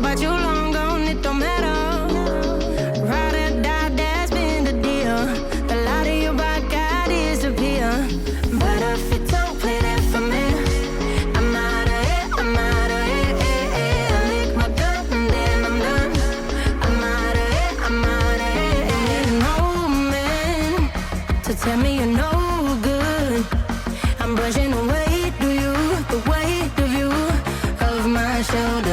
about you long gone, it don't matter. Ride or die, that's been the deal. The light of your back, I disappear. But if you don't play that for me, I'm out of it, I'm out of it. I lick my gun and then I'm done. I'm out of it, I'm out of it. Don't need no man to tell me you're no good. I'm brushing away the weight of you, of my shoulders.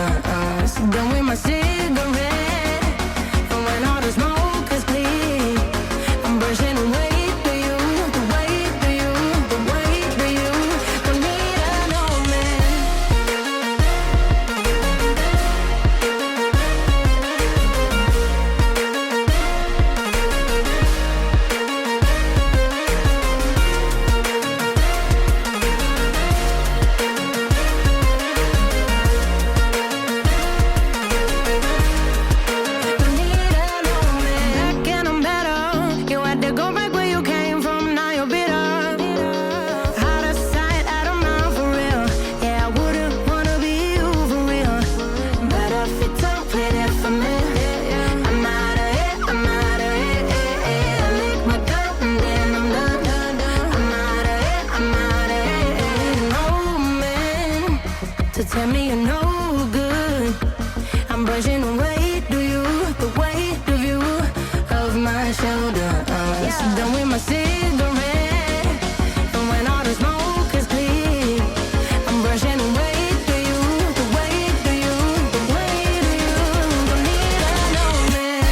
Done with my cigarette, and when all the smoke is clear, I'm brushing away the weight of you, the weight of you. Don't need a no man. Tell me you're no good. I'm brushing away the weight of you, of my shoulders. Done with my cigarette, and when all the smoke is clear, I'm brushing away the weight of you, the weight of you. Don't need a no man.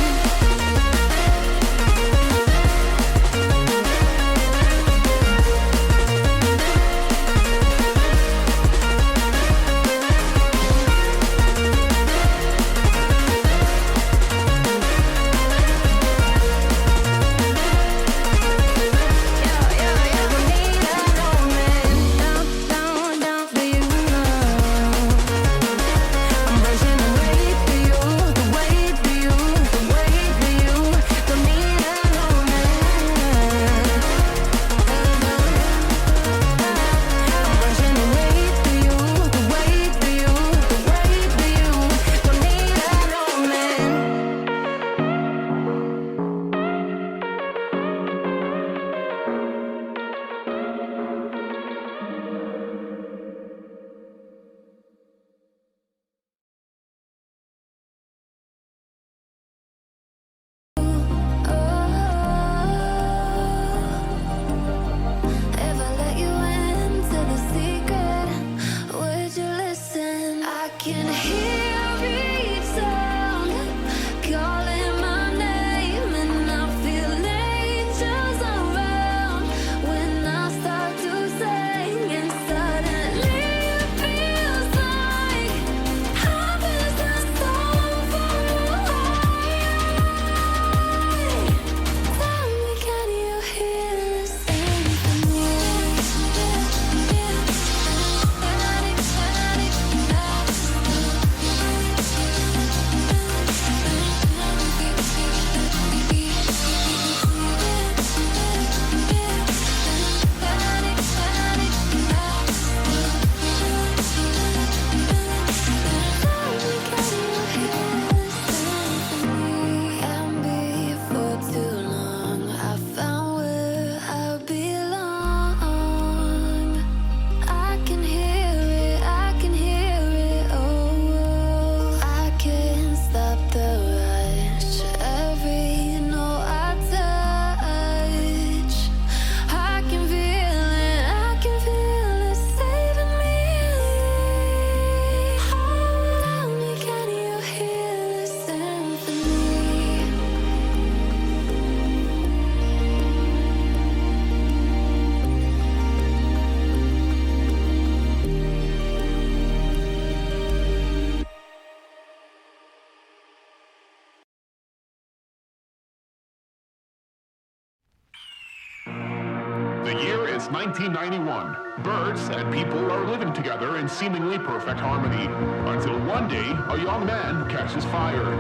The year is 1991. Birds and people are living together in seemingly perfect harmony, until one day a young man catches fire.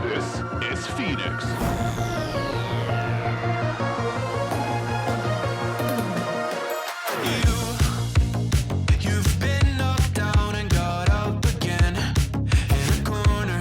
This is Phoenix. You've been knocked down and got up again. In a corner,